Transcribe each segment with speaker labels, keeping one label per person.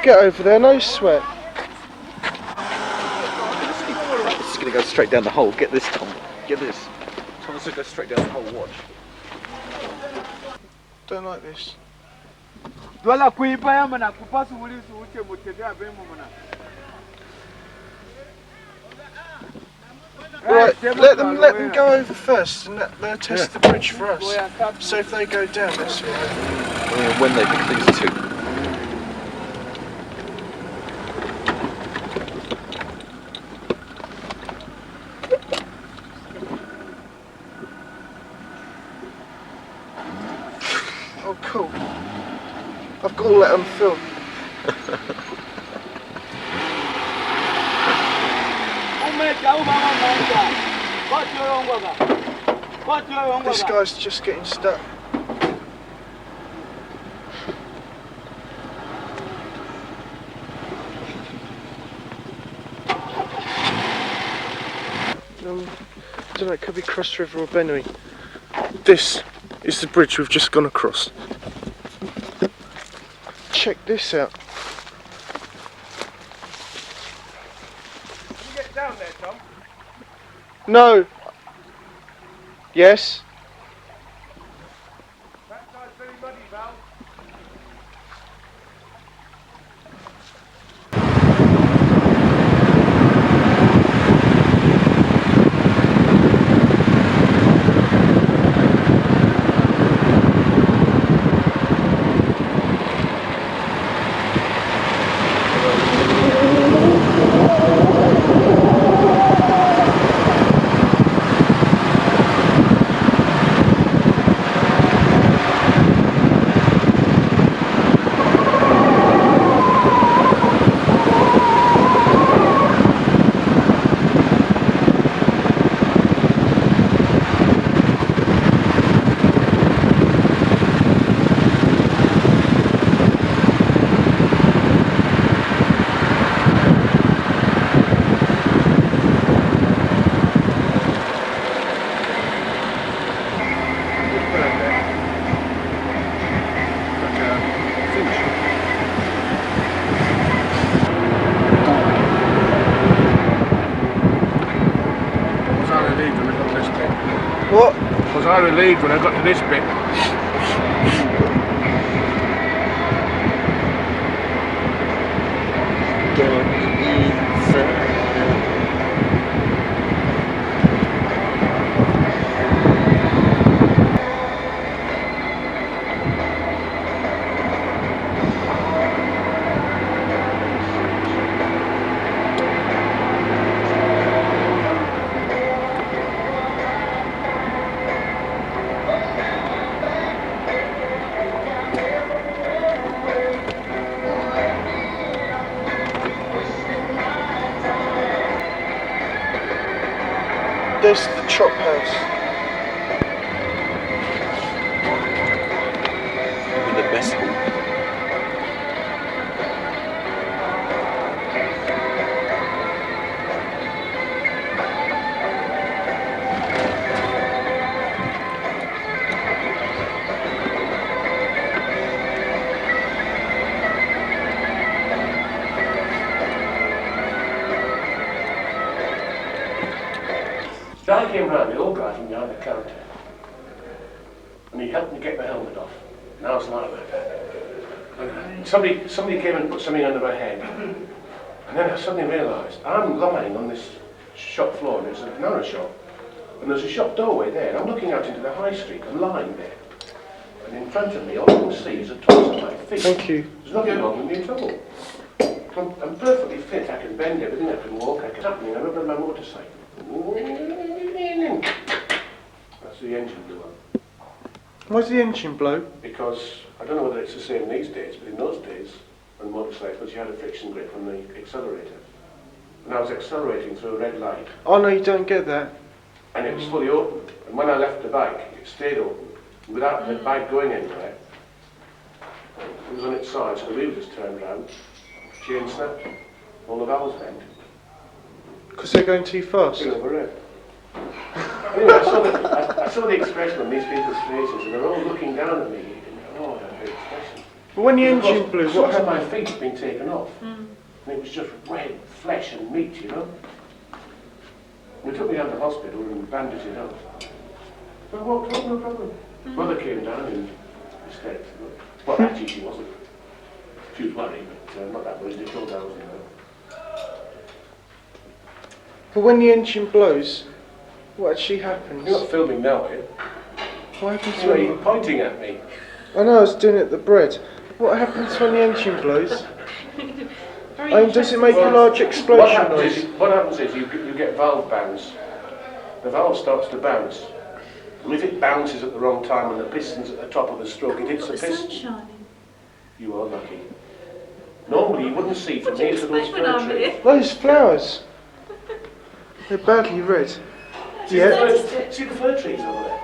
Speaker 1: get over there, no sweat.
Speaker 2: It's just going to go straight down the hole. Get this, Tom. Get this. Tom's going to go straight down the hole. Watch.
Speaker 1: Don't like this. Right, let them go over first, and they'll test the bridge for us. So if they go down, that's all right.
Speaker 2: When they pick these two.
Speaker 1: Oh, cool. I've got to let them film. This guy's just getting stuck. I don't know, it could be Cross River or Benue. This is the bridge we've just gone across. Check this out.
Speaker 3: Can you get down there, Tom?
Speaker 1: No. Yes.
Speaker 3: That side's very muddy, Val.
Speaker 1: What?
Speaker 3: Was I relieved when I got to this bit?
Speaker 1: There's the chop house.
Speaker 2: The best hole.
Speaker 3: Guy came round, the old guy from behind the counter, and he helped me get my helmet off. And I was like that. Somebody came and put something under my head, and then I suddenly realised I'm lying on this shop floor, and it's a banana shop, and there's a shop doorway there, and I'm looking out into the high street, I'm lying there, and in front of me, all I can see is a toss on my feet.
Speaker 1: Thank you.
Speaker 3: There's nothing wrong with me at all. I'm perfectly fit, I can bend everything, I can walk, I can happening, I remember my motorcycle. That's the engine blew up.
Speaker 1: Why's the engine blow?
Speaker 3: Because, I don't know whether it's the same these days, but in those days, on motorcycles, you had a friction grip on the accelerator. And I was accelerating through a red light.
Speaker 1: Oh no, you don't get that.
Speaker 3: And it was fully open. And when I left the bike, it stayed open. Without the bike going anywhere, it was on its side, so the wheel just turned round, chain snapped, all the valves bent.
Speaker 1: Because they're going too fast.
Speaker 3: Over it. Anyway, I saw the expression on these people's faces, and they're all looking down at me. And, oh, that expression.
Speaker 1: But when the engine blew, what
Speaker 3: Some of
Speaker 1: happened?
Speaker 3: my feet had been taken off. And it was just red flesh and meat, you know. They took me down to the hospital and bandaged it up. But I walked home, no problem. Mother came down and instead. Well, actually she wasn't. She was worried, but not that much. They told her I wasn't there.
Speaker 1: But when the engine blows, what actually happens?
Speaker 3: You're not filming now, are you?
Speaker 1: What happens
Speaker 3: You're
Speaker 1: when...
Speaker 3: even pointing at me.
Speaker 1: I know, I was doing it at the bread. What happens when the engine blows? I mean, does it make a large explosion noise?
Speaker 3: What happens is you get valve bounce. The valve starts to bounce. And if it bounces at the wrong time and the piston's at the top of the stroke, it hits the piston.
Speaker 4: Shining.
Speaker 3: You are lucky. Normally you wouldn't see from here to those fir trees.
Speaker 1: Those flowers. They're badly red. Yeah.
Speaker 3: See the fir trees over there?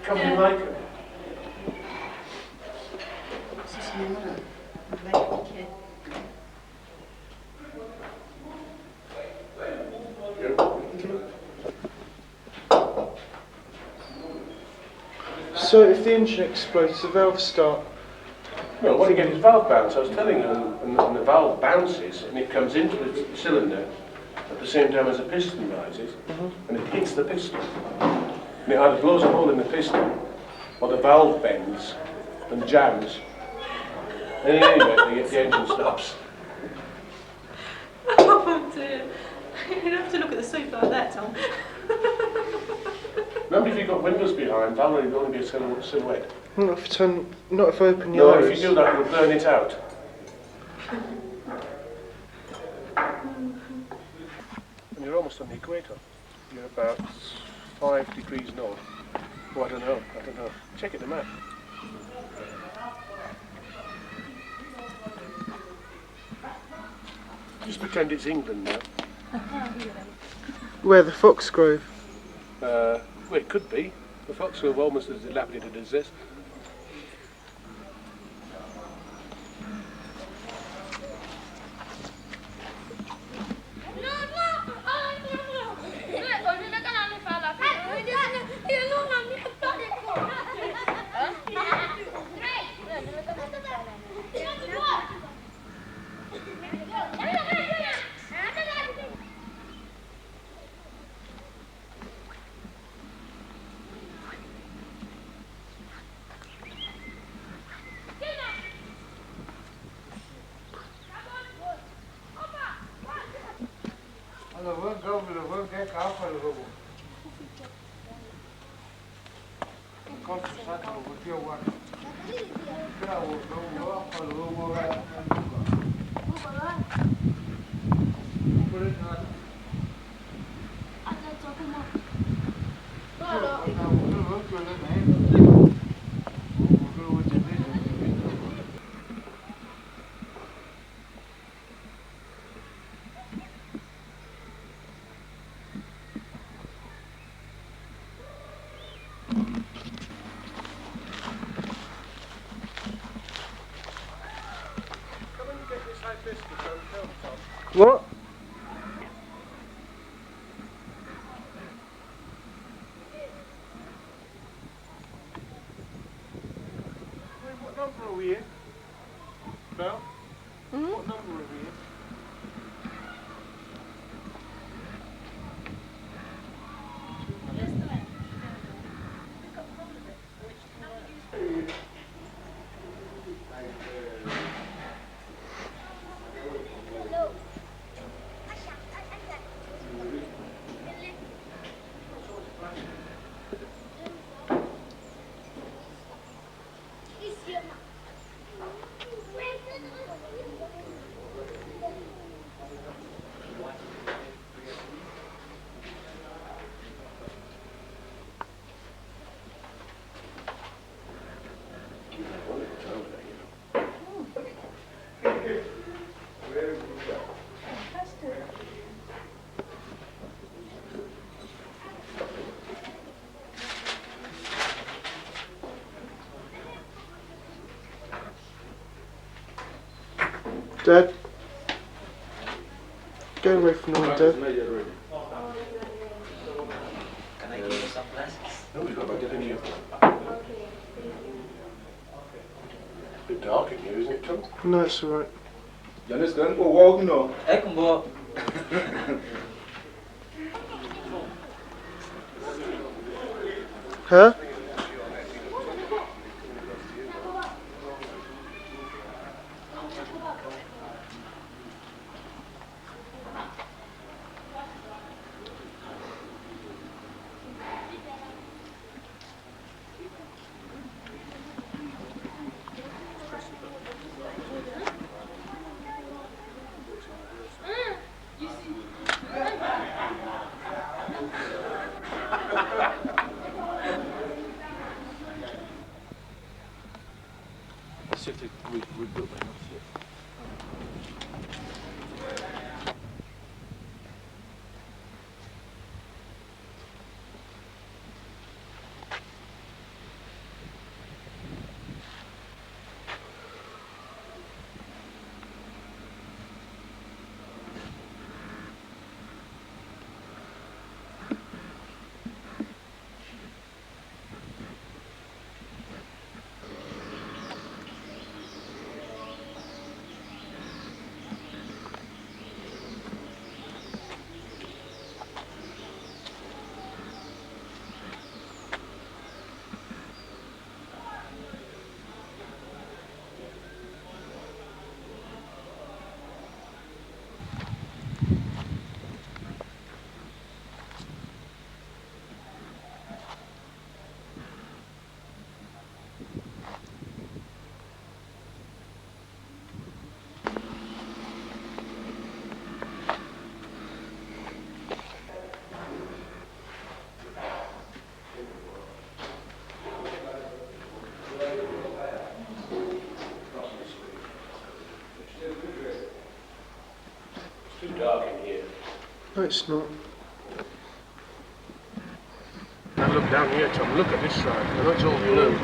Speaker 3: Covered in lichen.
Speaker 1: So if the engine explodes, the valves start.
Speaker 3: No, what you get is valve bounce. I was telling you, and the valve bounces and it comes into the cylinder at the same time as the piston rises, and it hits the piston. And it either blows a hole in the piston, or the valve bends and jams. And in any event, the engine stops.
Speaker 4: Oh dear. You'd have to look at the sofa like that, Tom.
Speaker 3: Remember, if you've got windows behind, Valerie will only be a silhouette.
Speaker 1: Not if I open the
Speaker 3: No,
Speaker 1: iris.
Speaker 3: if you do that, you'll burn it out. And you're almost on the equator. You're about 5 degrees north. Oh, I don't know. Check it, the map. Just pretend it's England now.
Speaker 1: Where, the Foxgrove?
Speaker 3: Well, it could be. The Foxgrove almost as dilapidated as this.
Speaker 1: What?
Speaker 3: What number are we in? Belle? What number are we in?
Speaker 1: Dad? Go away from me, Dad.
Speaker 5: Can I give you some glasses?
Speaker 3: No, we've got about to finish. It's a bit dark in here. do, isn't it, Tom?
Speaker 1: No, it's alright.
Speaker 6: You understand? Go walk, you know.
Speaker 5: I can walk.
Speaker 1: Huh?
Speaker 2: See if they rebuilt that.
Speaker 3: It's too dark in here.
Speaker 1: No, it's not.
Speaker 3: Now look down here, Tom. Look at this side. Now that's all blue.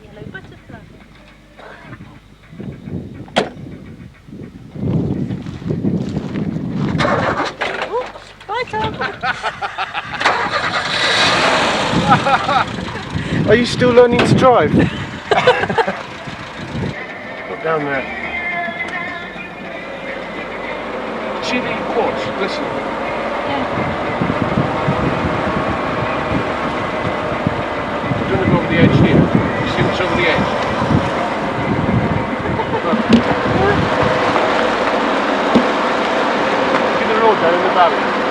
Speaker 4: Yellow butterfly. Oops, bye Tom.
Speaker 1: Are you still learning to drive?
Speaker 3: Look down there. See the quartz? Listen. We're going to go over the edge here. You see what's over the edge? See the road down in the valley?